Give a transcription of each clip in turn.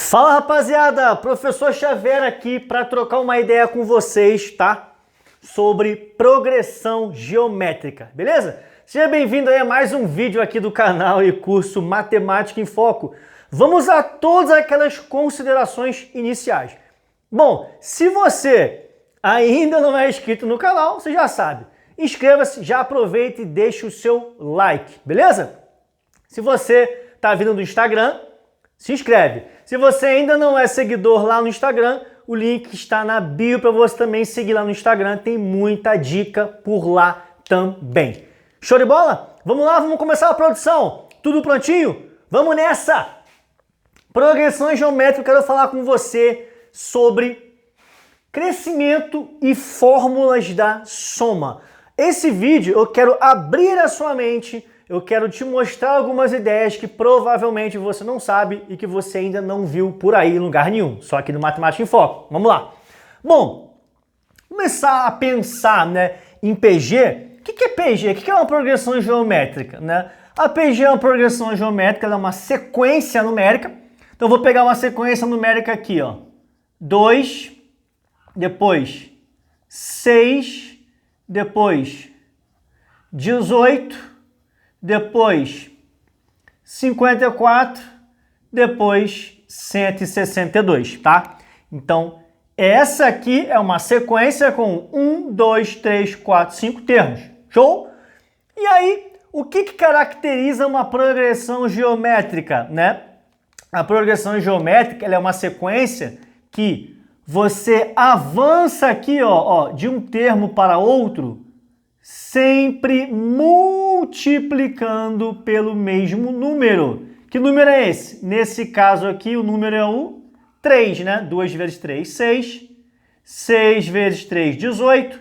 Fala rapaziada, professor Xavier aqui para trocar uma ideia com vocês, tá? Sobre progressão geométrica, beleza? Seja bem-vindo aí a mais um vídeo aqui do canal e curso Matemática em Foco. Vamos a todas aquelas considerações iniciais. Bom, se você ainda não é inscrito no canal, você já sabe. Inscreva-se, já aproveita e deixa o seu like, beleza? Se você está vindo do Instagram, se inscreve. Se você ainda não é seguidor lá no Instagram, o link está na bio para você também seguir lá no Instagram. Tem muita dica por lá também. Show de bola? Vamos lá, vamos começar a produção. Tudo prontinho? Vamos nessa! Progressão geométrica, eu quero falar com você sobre crescimento e fórmulas da soma. Esse vídeo eu quero abrir a sua mente. Eu quero te mostrar algumas ideias que provavelmente você não sabe e que você ainda não viu por aí em lugar nenhum, só aqui no Matemática em Foco. Vamos lá. Bom, começar a pensar, em PG. O que é PG? O que é uma progressão geométrica? A PG é uma progressão geométrica, ela é uma sequência numérica. Então eu vou pegar uma sequência numérica aqui, ó. 2, depois 6, depois 18, depois 54, depois 162, tá? Então, essa aqui é uma sequência com 1, 2, 3, 4, 5 termos. Show? E aí, o que caracteriza uma progressão geométrica, A progressão geométrica ela é uma sequência que você avança aqui, de um termo para outro, sempre multiplicando pelo mesmo número. Que número é esse? Nesse caso aqui, o número é o 3, 2 vezes 3, 6. 6 vezes 3, 18.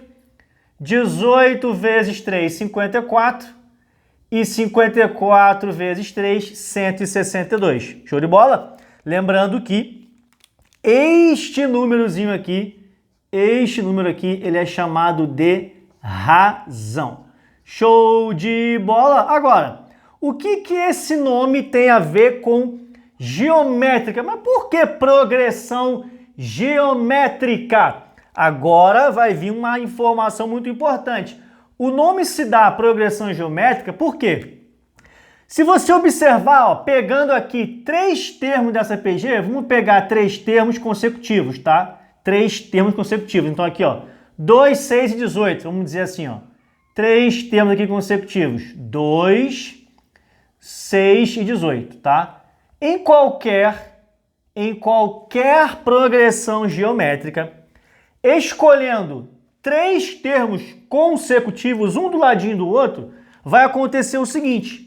18 vezes 3, 54. E 54 vezes 3, 162. Show de bola? Lembrando que este númerozinho aqui, ele é chamado de razão. Show de bola! Agora, o que esse nome tem a ver com geométrica? Mas por que progressão geométrica? Agora vai vir uma informação muito importante. O nome se dá progressão geométrica por quê? Se você observar, pegando aqui 3 termos dessa PG, vamos pegar 3 termos consecutivos, tá? 3 termos consecutivos. Então aqui, 2, 6 e 18. Vamos dizer assim, 3 termos aqui consecutivos. 2, 6 e 18, tá? Em qualquer progressão geométrica, escolhendo 3 termos consecutivos, um do ladinho do outro, vai acontecer o seguinte.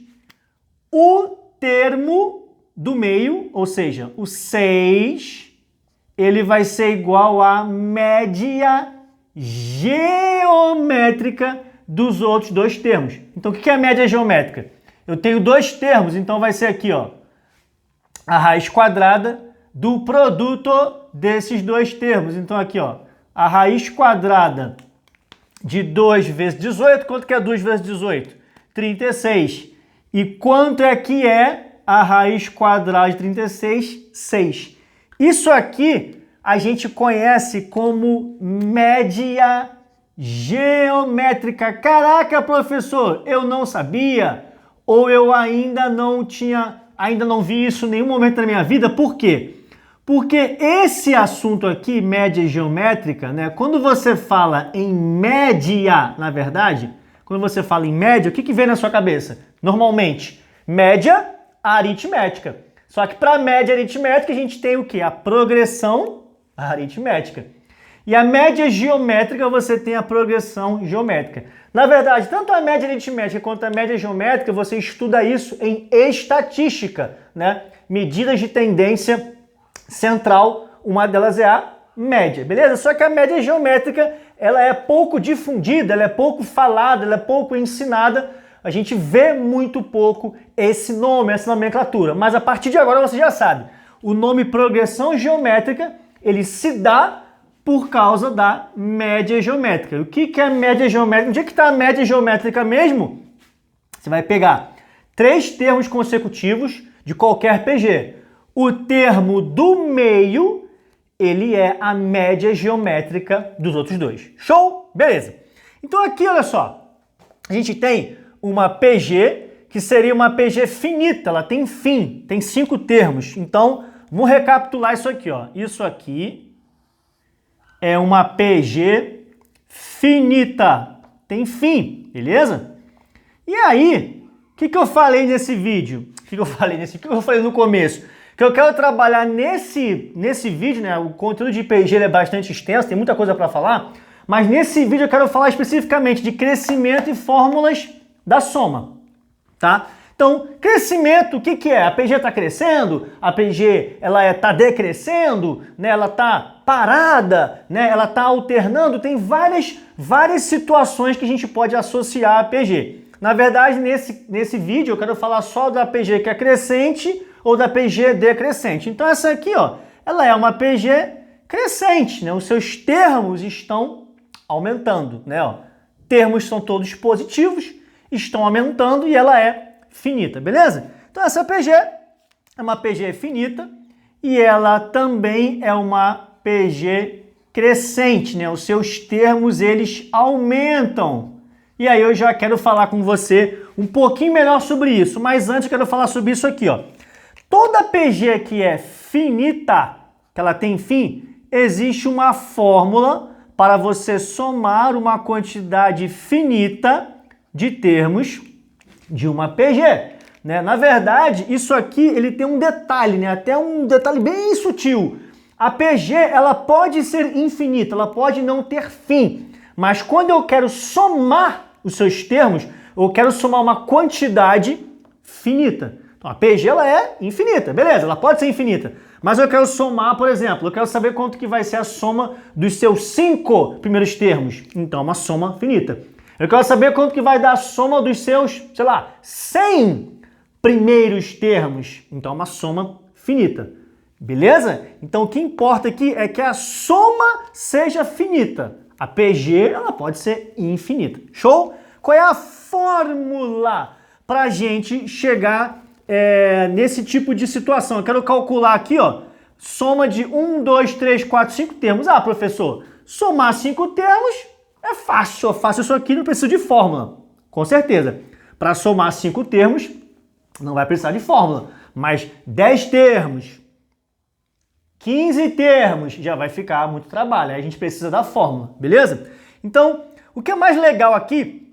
O termo do meio, ou seja, o 6, ele vai ser igual à média geométrica dos outros 2 termos. Então, o que é a média geométrica? Eu tenho 2 termos, então vai ser aqui, a raiz quadrada do produto desses 2 termos. Então, aqui, a raiz quadrada de 2 vezes 18, quanto que é 2 vezes 18? 36. E quanto é que é a raiz quadrada de 36? 6. Isso aqui a gente conhece como média geométrica. Caraca, professor, eu não sabia, ou eu ainda não vi isso em nenhum momento da minha vida. Por quê? Porque esse assunto aqui, média geométrica, quando você fala em média, na verdade, quando você fala em média, o que vem na sua cabeça? Normalmente, média aritmética. Só que para média aritmética a gente tem o quê? A progressão aritmética. E a média geométrica você tem a progressão geométrica. Na verdade, tanto a média aritmética quanto a média geométrica, você estuda isso em estatística, Medidas de tendência central, uma delas é a média, beleza? Só que a média geométrica, ela é pouco difundida, ela é pouco falada, ela é pouco ensinada. A gente vê muito pouco esse nome, essa nomenclatura. Mas a partir de agora você já sabe. O nome progressão geométrica, ele se dá por causa da média geométrica. O que é a média geométrica? Onde é que está a média geométrica mesmo? Você vai pegar 3 termos consecutivos de qualquer PG. o termo do meio, ele é a média geométrica dos outros dois. Show? Beleza. Então aqui, olha só, a gente tem uma PG, que seria uma PG finita, ela tem fim, tem 5 termos. Então, vamos recapitular isso aqui, ó. Isso aqui é uma PG finita, tem fim, beleza? E aí, o que eu falei nesse vídeo? O que eu falei no começo? Que eu quero trabalhar nesse vídeo, né? O conteúdo de PG é bastante extenso, tem muita coisa para falar, mas nesse vídeo eu quero falar especificamente de crescimento e fórmulas da soma, tá? Então, crescimento, o que é? A PG está crescendo, a PG está decrescendo, né? Ela está parada, né? Ela está alternando, tem várias situações que a gente pode associar a PG. Na verdade, nesse vídeo eu quero falar só da PG que é crescente ou da PG decrescente. Então essa aqui, ó, ela é uma PG crescente, né? Os seus termos estão aumentando, né? Ó, termos são todos positivos, estão aumentando e ela é finita, beleza? Então essa PG é uma PG finita e ela também é uma PG crescente, né? Os seus termos, eles aumentam. E aí eu já quero falar com você um pouquinho melhor sobre isso, mas antes eu quero falar sobre isso aqui, ó. Toda PG que é finita, que ela tem fim, existe uma fórmula para você somar uma quantidade finita de termos de uma PG, né? Na verdade, isso aqui ele tem um detalhe, né? Até um detalhe bem sutil. A PG, ela pode ser infinita, ela pode não ter fim, mas quando eu quero somar os seus termos, eu quero somar uma quantidade finita. Então, a PG ela é infinita, beleza, ela pode ser infinita, mas eu quero somar, por exemplo, eu quero saber quanto que vai ser a soma dos seus 5 primeiros termos. Então, é uma soma finita. Eu quero saber quanto que vai dar a soma dos seus, sei lá, 100 primeiros termos. Então, é uma soma finita. Beleza? Então, o que importa aqui é que a soma seja finita. A PG, ela pode ser infinita. Show? Qual é a fórmula para a gente chegar nesse tipo de situação? Eu quero calcular aqui, ó, soma de 1, 2, 3, 4, 5 termos. Ah, professor, somar 5 termos é fácil. Eu faço isso aqui, não preciso de fórmula. Com certeza. Para somar 5 termos, não vai precisar de fórmula. Mas 10 termos, 15 termos, já vai ficar muito trabalho, aí a gente precisa da fórmula, beleza? Então, o que é mais legal aqui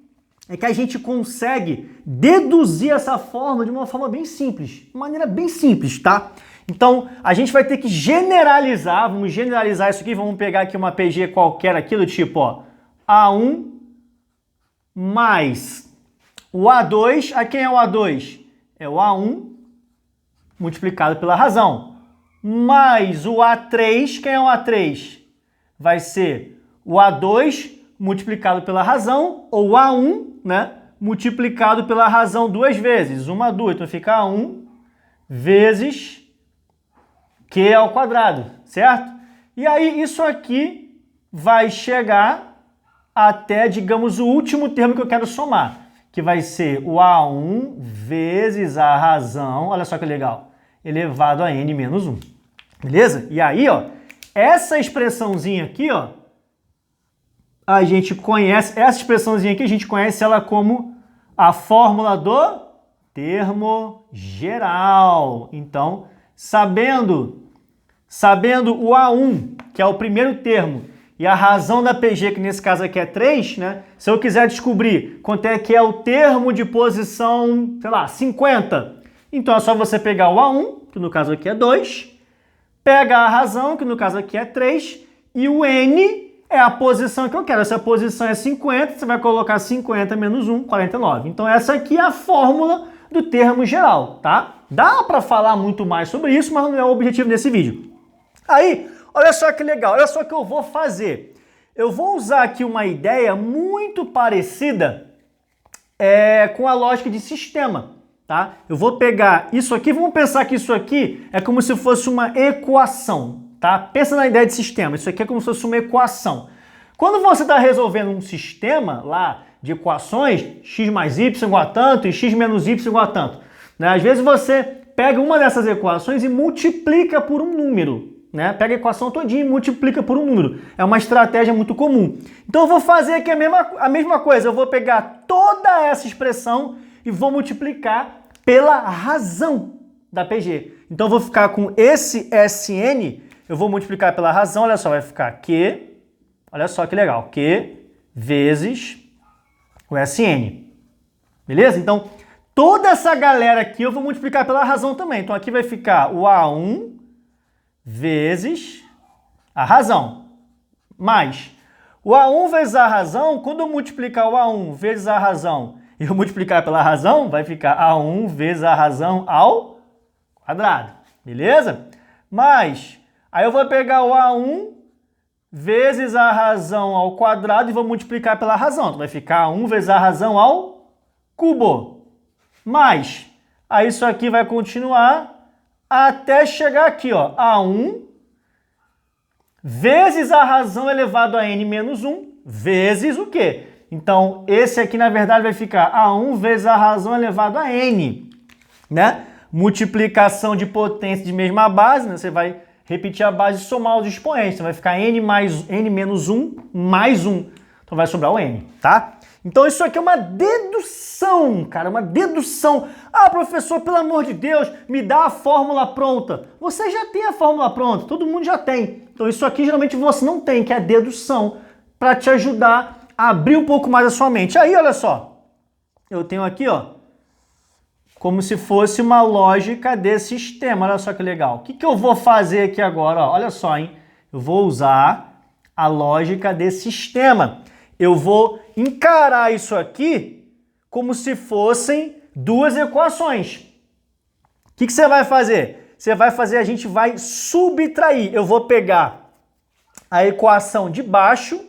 é que a gente consegue deduzir essa fórmula de uma forma bem simples, de maneira bem simples, tá? Então, a gente vai ter que generalizar, vamos generalizar isso aqui, vamos pegar aqui uma PG qualquer aqui do tipo, ó, A1 mais o A2, a quem é o A2? É o A1 multiplicado pela razão. Mais o A3, quem é o A3? Vai ser o A2 multiplicado pela razão, ou o A1, né, multiplicado pela razão 2 vezes. 1, 2, então fica A1 vezes Q ao quadrado, certo? E aí isso aqui vai chegar até, digamos, o último termo que eu quero somar, que vai ser o A1 vezes a razão, olha só que legal, elevado a n menos 1. Beleza? E aí, ó, essa expressãozinha aqui, ó, a gente conhece, essa expressãozinha aqui a gente conhece ela como a fórmula do termo geral. Então, sabendo o A1, que é o primeiro termo, e a razão da PG, que nesse caso aqui é 3, né? Se eu quiser descobrir quanto é que é o termo de posição, sei lá, 50, então é só você pegar o A1, que no caso aqui é 2, pega a razão, que no caso aqui é 3, e o N é a posição que eu quero. Se a posição é 50, você vai colocar 50 menos 1, 49. Então essa aqui é a fórmula do termo geral, tá? Dá para falar muito mais sobre isso, mas não é o objetivo desse vídeo. Aí, olha só que legal, olha só o que eu vou fazer. Eu vou usar aqui uma ideia muito parecida com a lógica de sistema. Tá? Eu vou pegar isso aqui, vamos pensar que isso aqui é como se fosse uma equação, tá? Pensa na ideia de sistema, isso aqui é como se fosse uma equação. Quando você está resolvendo um sistema lá de equações, x mais y igual a tanto e x menos y igual a tanto, né? Às vezes você pega uma dessas equações e multiplica por um número, né? Pega a equação todinha e multiplica por um número. É uma estratégia muito comum. Então eu vou fazer aqui a mesma coisa. Eu vou pegar toda essa expressão e vou multiplicar pela razão da PG. Então eu vou ficar com esse SN, eu vou multiplicar pela razão, olha só, vai ficar Q, olha só que legal, Q vezes o SN. Beleza? Então, toda essa galera aqui eu vou multiplicar pela razão também. Então aqui vai ficar o A1 vezes a razão. Mais o A1 vezes a razão, quando eu multiplicar o A1 vezes a razão e eu multiplicar pela razão, vai ficar A1 vezes a razão ao quadrado. Beleza? Mas, aí eu vou pegar o A1 vezes a razão ao quadrado e vou multiplicar pela razão. Então vai ficar 1 vezes a razão ao cubo. Mais, aí isso aqui vai continuar até chegar aqui, ó, A1 vezes a razão elevado a n menos 1 vezes o quê? Então, esse aqui, na verdade, vai ficar A1 vezes a razão elevado a n, né? Multiplicação de potência de mesma base, né? Você vai repetir a base e somar os expoentes. Então vai ficar n menos 1 mais 1. Então vai sobrar o n, tá? Então isso aqui é uma dedução, cara, uma dedução. Ah, professor, pelo amor de Deus, me dá a fórmula pronta. Você já tem a fórmula pronta, todo mundo já tem. Então isso aqui geralmente você não tem, que é a dedução, para te ajudar a abrir um pouco mais a sua mente. Aí, olha só, eu tenho aqui, ó, como se fosse uma lógica desse sistema. Olha só que legal. O que eu vou fazer aqui agora? Ó, olha só, hein? Eu vou usar a lógica desse sistema. Eu vou encarar isso aqui como se fossem duas equações. O que você vai fazer? Você vai fazer, a gente vai subtrair. Eu vou pegar a equação de baixo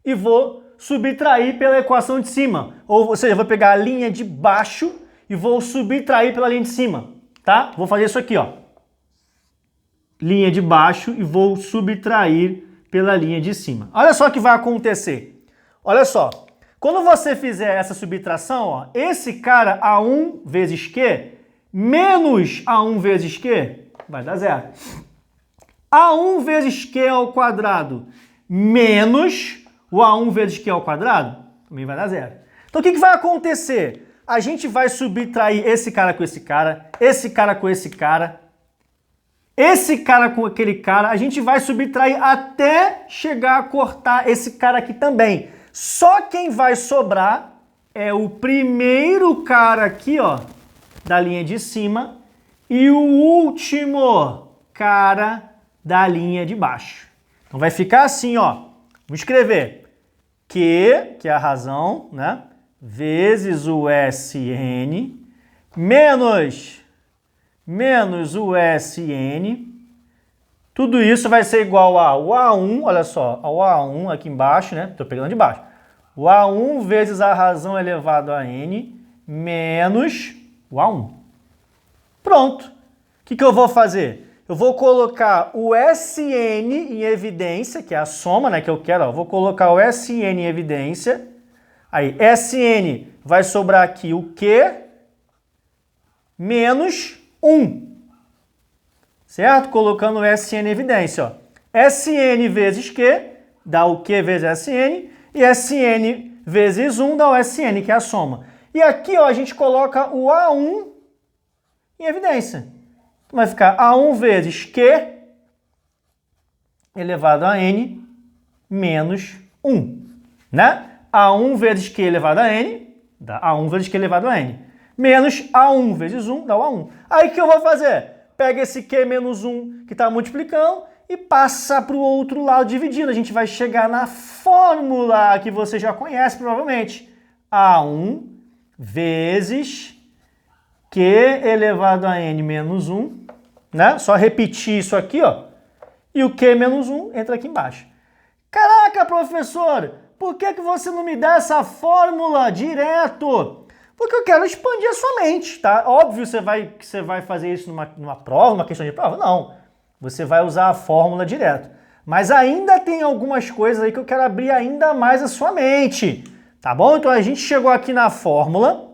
e vou subtrair pela equação de cima. Ou seja, eu vou pegar a linha de baixo e vou subtrair pela linha de cima, tá? Vou fazer isso aqui, ó. Linha de baixo e vou subtrair pela linha de cima. Olha só o que vai acontecer. Olha só. Quando você fizer essa subtração, ó, esse cara A1 vezes Q menos A1 vezes Q vai dar zero. A1 vezes Q ao quadrado menos o A1 vezes Q ao quadrado também vai dar zero. Então o que vai acontecer? A gente vai subtrair esse cara com esse cara, esse cara com esse cara, esse cara com aquele cara, a gente vai subtrair até chegar a cortar esse cara aqui também. Só quem vai sobrar é o primeiro cara aqui, ó, da linha de cima e o último cara da linha de baixo. Então vai ficar assim, ó. Vou escrever Q, que é a razão, né? Vezes o SN menos o SN. Tudo isso vai ser igual ao A1, olha só, ao A1 aqui embaixo, né? Estou pegando de baixo. O A1 vezes a razão elevado a N menos o A1. Pronto. O que eu vou fazer? Eu vou colocar o SN em evidência, que é a soma, né, que eu quero. Ó. Vou colocar o SN em evidência. Aí, SN vai sobrar aqui o Q menos 1. Certo? Colocando o SN em evidência. Ó. SN vezes Q dá o Q vezes SN. E SN vezes 1 dá o SN, que é a soma. E aqui, ó, a gente coloca o A1 em evidência. Vai ficar A1 vezes Q elevado a N menos 1, né? A1 vezes Q elevado a N dá A1 vezes Q elevado a N. Menos A1 vezes 1 dá o A1. Aí o que eu vou fazer? Pega esse Q menos 1 que está multiplicando e passa para o outro lado dividindo. A gente vai chegar na fórmula que você já conhece provavelmente. A1 vezes Q elevado a N menos 1, né? Só repetir isso aqui, ó. E o Q menos 1 entra aqui embaixo. Caraca, professor, por que você não me dá essa fórmula direto? Porque eu quero expandir a sua mente, tá? Óbvio que você vai fazer isso numa prova, uma questão de prova? Não. Você vai usar a fórmula direto. Mas ainda tem algumas coisas aí que eu quero abrir ainda mais a sua mente. Tá bom? Então a gente chegou aqui na fórmula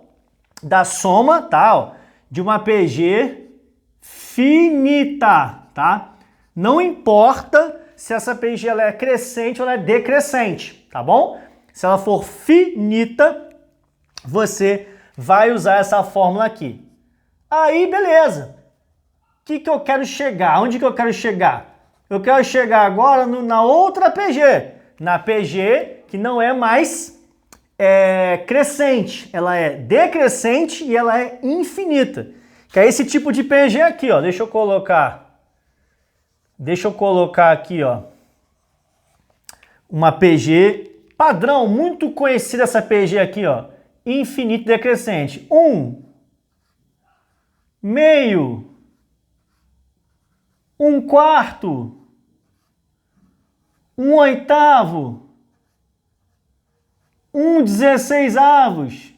da soma, tá? Ó, de uma PG finita, tá? Não importa se essa PG ela é crescente ou ela é decrescente, tá bom? Se ela for finita, você vai usar essa fórmula aqui. Aí, beleza. O que eu quero chegar? Onde que eu quero chegar? Eu quero chegar agora na outra PG. Na PG que não é mais crescente. Ela é decrescente e ela é infinita. Que é esse tipo de PG aqui, ó. Deixa eu colocar aqui, ó. Uma PG padrão, muito conhecida essa PG aqui, ó. Infinito decrescente. 1, meio, 1/4, 1/8, 1/16.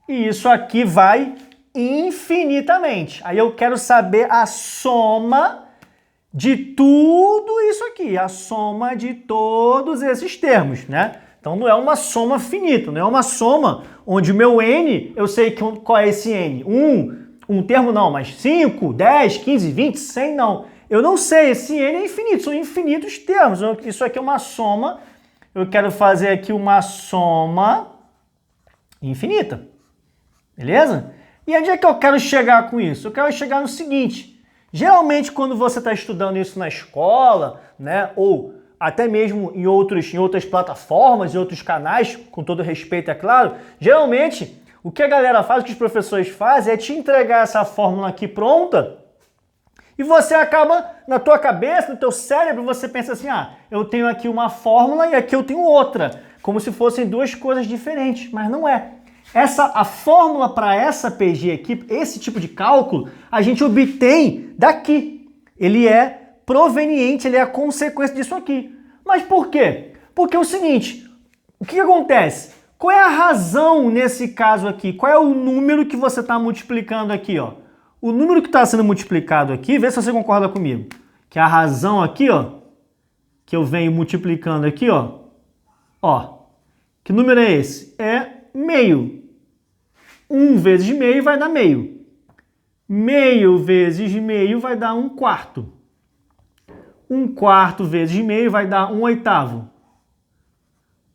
E isso aqui vai infinitamente. Aí eu quero saber a soma de tudo isso aqui, a soma de todos esses termos, né? Então não é uma soma finita, não é uma soma onde o meu n, eu sei qual é esse n. Um termo não, mas 5, 10, 15, 20, 100 não. Eu não sei, esse n é infinito, são infinitos termos. Isso aqui é uma soma, eu quero fazer aqui uma soma infinita, beleza? E onde é que eu quero chegar com isso? Eu quero chegar no seguinte, geralmente quando você está estudando isso na escola, né, ou até mesmo em outras plataformas, em outros canais, com todo respeito, é claro, geralmente o que a galera faz, o que os professores fazem é te entregar essa fórmula aqui pronta e você acaba, na tua cabeça, no teu cérebro, você pensa assim, eu tenho aqui uma fórmula e aqui eu tenho outra, como se fossem duas coisas diferentes, mas não é. A fórmula para essa PG aqui, esse tipo de cálculo, a gente obtém daqui. Ele é proveniente, ele é a consequência disso aqui. Mas por quê? Porque é o seguinte, o que acontece? Qual é a razão nesse caso aqui? Qual é o número que você está multiplicando aqui, ó? O número que está sendo multiplicado aqui, vê se você concorda comigo, que a razão aqui, ó, que eu venho multiplicando aqui, ó, que número é esse? É meio. 1 vezes meio vai dar meio. Meio vezes meio vai dar 1/4. 1/4 vezes meio vai dar 1/8.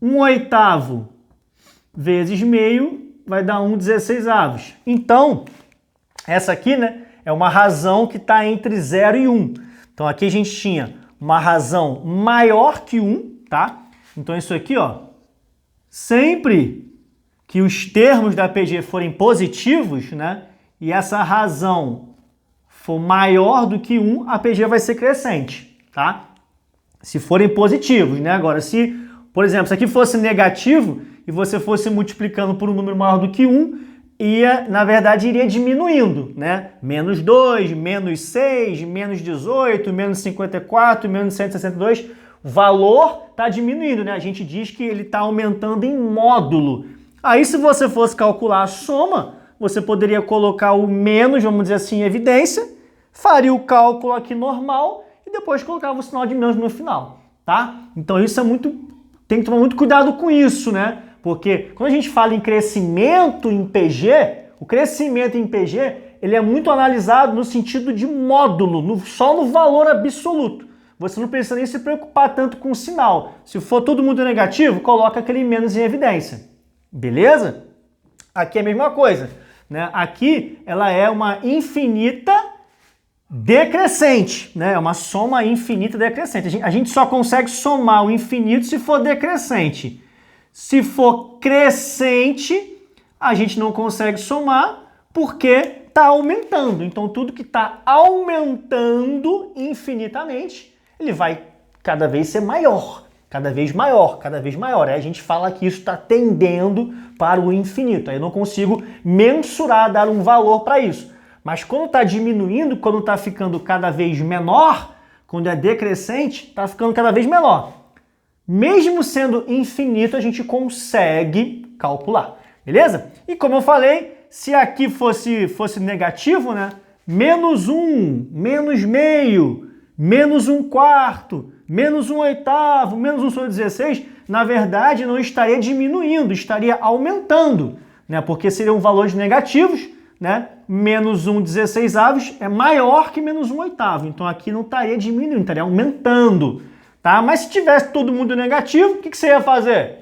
1/8 vezes meio vai dar 1/16. Então, essa aqui, né, é uma razão que está entre 0 e 1. Então, aqui a gente tinha uma razão maior que 1, tá? Então, isso aqui, ó, sempre que os termos da PG forem positivos, né, e essa razão for maior do que 1, a PG vai ser crescente, tá? Se forem positivos, né? Agora, se, por exemplo, se aqui fosse negativo e você fosse multiplicando por um número maior do que 1, na verdade, iria diminuindo, né? Menos 2, menos 6, menos 18, menos 54, menos 162, o valor está diminuindo, né? A gente diz que ele está aumentando em módulo. Aí, se você fosse calcular a soma, você poderia colocar o menos, vamos dizer assim, em evidência, faria o cálculo aqui normal e depois colocava o sinal de menos no final, tá? Então, isso tem que tomar muito cuidado com isso, né? Porque quando a gente fala em crescimento em PG, o crescimento em PG, ele é muito analisado no sentido de módulo, só no valor absoluto. Você não precisa nem se preocupar tanto com o sinal. Se for todo mundo negativo, coloca aquele menos em evidência. Beleza? Aqui é a mesma coisa, né? Aqui ela é uma infinita decrescente, né? É uma soma infinita decrescente. A gente só consegue somar o infinito se for decrescente. Se for crescente, a gente não consegue somar porque está aumentando. Então, tudo que está aumentando infinitamente, ele vai cada vez ser maior. Cada vez maior, cada vez maior. Aí a gente fala que isso está tendendo para o infinito. Aí eu não consigo mensurar, dar um valor para isso. Mas quando está diminuindo, quando está ficando cada vez menor, quando é decrescente, está ficando cada vez menor. Mesmo sendo infinito, a gente consegue calcular. Beleza? E como eu falei, se aqui fosse negativo, né? Menos 1, menos meio, menos 1/4, menos 1/8, menos 1 sobre 16, na verdade não estaria diminuindo, estaria aumentando, né? Porque seriam valores negativos, né? Menos 1 16avos é maior que menos 1 oitavo. Então aqui não estaria diminuindo, estaria aumentando, tá? Mas se tivesse todo mundo negativo, o que você ia fazer?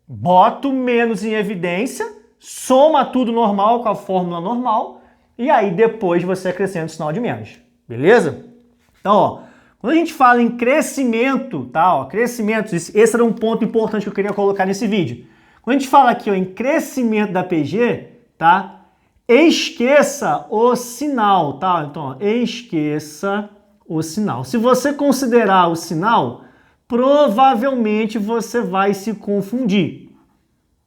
Bota o menos em evidência, soma tudo normal com a fórmula normal, e aí depois você acrescenta o sinal de menos, beleza? Então, ó, quando a gente fala em crescimento, tá? Ó, crescimento, esse era um ponto importante que eu queria colocar nesse vídeo. Quando a gente fala aqui ó, em crescimento da PG, tá? Esqueça o sinal, tá? Então, ó, esqueça o sinal. Se você considerar o sinal, provavelmente você vai se confundir.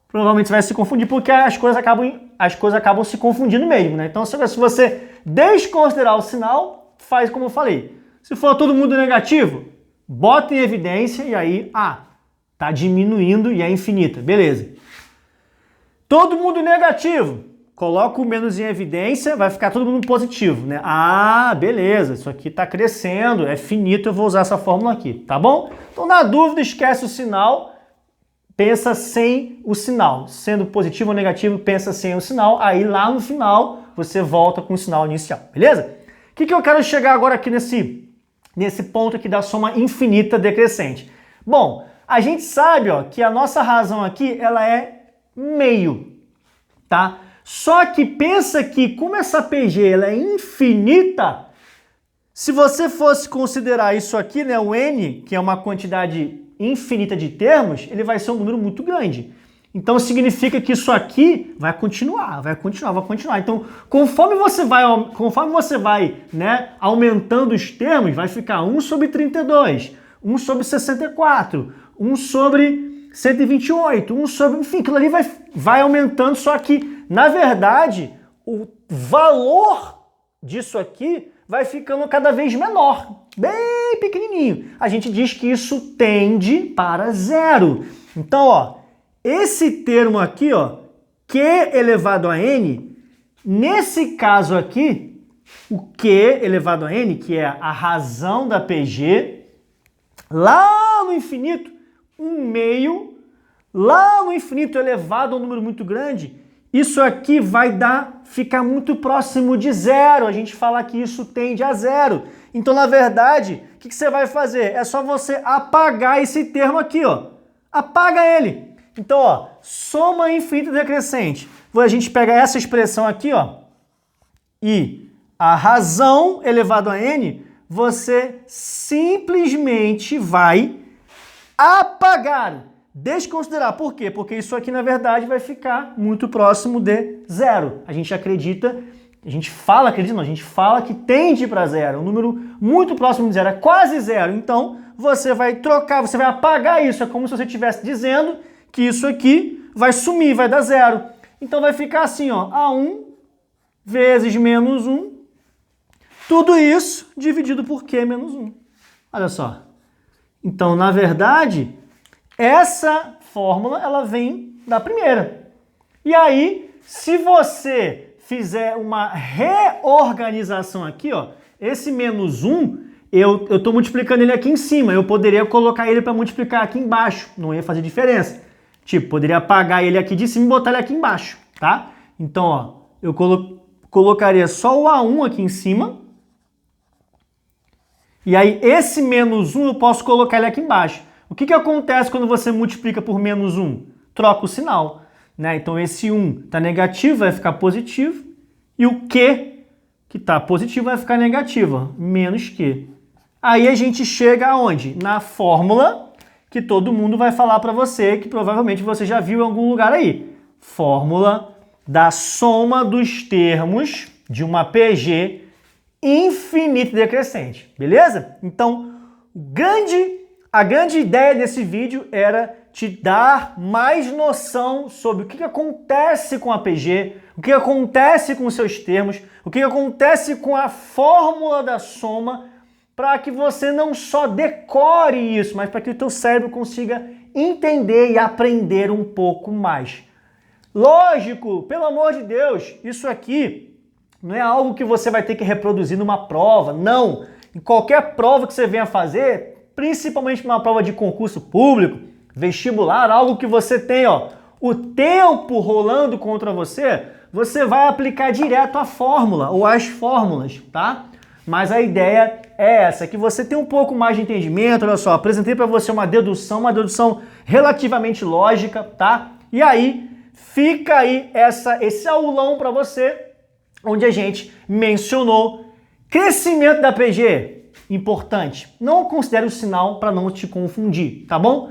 Provavelmente você vai se confundir porque as coisas acabam se confundindo mesmo, né? Então, se você desconsiderar o sinal, faz como eu falei. Se for todo mundo negativo, bota em evidência e aí, tá diminuindo e é infinita. Beleza. Todo mundo negativo, coloca o menos em evidência, vai ficar todo mundo positivo, né? Beleza, isso aqui está crescendo, é finito, eu vou usar essa fórmula aqui, tá bom? Então, na dúvida, esquece o sinal, pensa sem o sinal. Sendo positivo ou negativo, pensa sem o sinal, aí lá no final você volta com o sinal inicial, beleza? O que eu quero chegar agora aqui nesse ponto aqui da soma infinita decrescente? Bom, a gente sabe ó, que a nossa razão aqui, ela é meio, tá? Só que pensa que como essa PG ela é infinita, se você fosse considerar isso aqui, né, o n, que é uma quantidade infinita de termos, ele vai ser um número muito grande. Então significa que isso aqui vai continuar. Então, conforme você vai, né, aumentando os termos, vai ficar 1 sobre 32, 1 sobre 64, 1 sobre 128, 1 sobre... Enfim, aquilo ali vai aumentando, só que, na verdade, o valor disso aqui vai ficando cada vez menor, bem pequenininho. A gente diz que isso tende para zero. Então, ó, esse termo aqui, ó, Q elevado a N, nesse caso aqui, o Q elevado a N, que é a razão da PG, lá no infinito, 1/2, lá no infinito elevado a um número muito grande, isso aqui vai ficar muito próximo de zero. A gente fala que isso tende a zero. Então, na verdade, o que você vai fazer? É só você apagar esse termo aqui, ó. Apaga ele. Então, ó, soma infinita decrescente. A gente pega essa expressão aqui, ó, e a razão elevado a n, você simplesmente vai apagar, desconsiderar. Por quê? Porque isso aqui, na verdade, vai ficar muito próximo de zero. A gente fala que tende para zero. Um número muito próximo de zero, é quase zero. Então, você vai trocar, você vai apagar isso. É como se você estivesse dizendo que isso aqui vai sumir, vai dar zero. Então, vai ficar assim, ó, A1 vezes menos 1. Tudo isso dividido por Q menos 1. Olha só. Então, na verdade, essa fórmula, ela vem da primeira. E aí, se você fizer uma reorganização aqui, ó, esse menos 1, eu estou multiplicando ele aqui em cima. Eu poderia colocar ele para multiplicar aqui embaixo. Não ia fazer diferença. Tipo, poderia apagar ele aqui de cima e botar ele aqui embaixo, tá? Então, ó, eu colocaria só o A1 aqui em cima. E aí, esse menos 1, eu posso colocar ele aqui embaixo. O que acontece quando você multiplica por menos 1? Troca o sinal, né? Então, esse 1 está negativo, vai ficar positivo. E o Q, que está positivo, vai ficar negativo, ó, menos Q. Aí a gente chega aonde? Na fórmula que todo mundo vai falar para você, que provavelmente você já viu em algum lugar aí. Fórmula da soma dos termos de uma PG infinita e decrescente, beleza? Então, a grande ideia desse vídeo era te dar mais noção sobre o que acontece com a PG, o que acontece com os seus termos, o que acontece com a fórmula da soma, para que você não só decore isso, mas para que o teu cérebro consiga entender e aprender um pouco mais. Lógico, pelo amor de Deus, isso aqui não é algo que você vai ter que reproduzir numa prova, não. Em qualquer prova que você venha fazer, principalmente numa prova de concurso público, vestibular, algo que você tem, ó, o tempo rolando contra você, você vai aplicar direto a fórmula ou as fórmulas, tá? Mas a ideia é essa, que você tenha um pouco mais de entendimento. Olha só, apresentei para você uma dedução relativamente lógica, tá? E aí, fica aí esse aulão para você, onde a gente mencionou crescimento da PG, importante. Não considere o sinal para não te confundir, tá bom?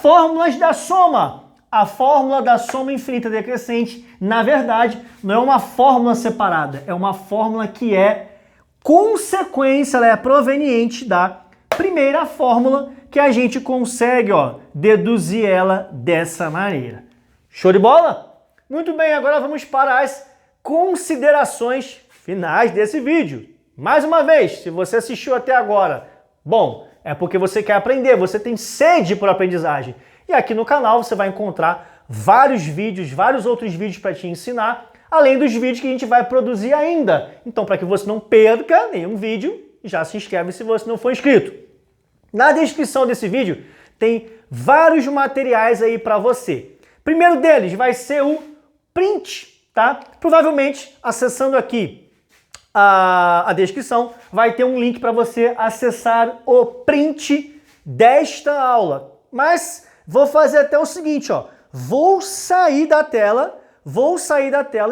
Fórmulas da soma. A fórmula da soma infinita decrescente, na verdade, não é uma fórmula separada, é uma fórmula que é consequência, ela é proveniente da primeira fórmula que a gente consegue, ó, deduzir ela dessa maneira. Show de bola? Muito bem, agora vamos para as considerações finais desse vídeo. Mais uma vez, se você assistiu até agora, bom, é porque você quer aprender, você tem sede por aprendizagem. E aqui no canal você vai encontrar vários vídeos, vários outros vídeos para te ensinar, além dos vídeos que a gente vai produzir ainda. Então, para que você não perca nenhum vídeo, já se inscreve se você não for inscrito. Na descrição desse vídeo tem vários materiais aí para você. Primeiro deles vai ser o print, tá? Provavelmente, acessando aqui a descrição, vai ter um link para você acessar o print desta aula. Mas vou fazer até o seguinte, ó. Vou sair da tela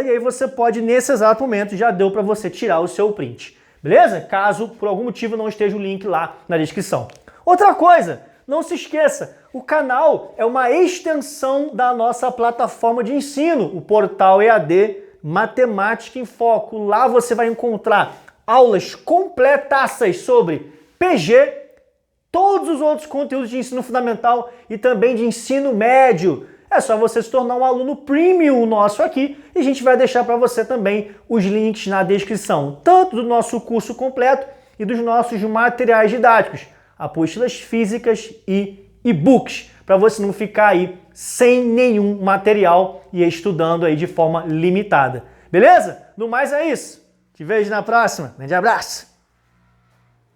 e aí você pode, nesse exato momento, já deu para você tirar o seu print. Beleza? Caso por algum motivo não esteja o link lá na descrição. Outra coisa, não se esqueça, o canal é uma extensão da nossa plataforma de ensino, o portal EAD Matemática em Foco. Lá você vai encontrar aulas completaças sobre PG, todos os outros conteúdos de ensino fundamental e também de ensino médio. É só você se tornar um aluno premium nosso aqui e a gente vai deixar para você também os links na descrição, tanto do nosso curso completo e dos nossos materiais didáticos, apostilas físicas e e-books, para você não ficar aí sem nenhum material e estudando aí de forma limitada. Beleza? No mais é isso. Te vejo na próxima. Grande abraço!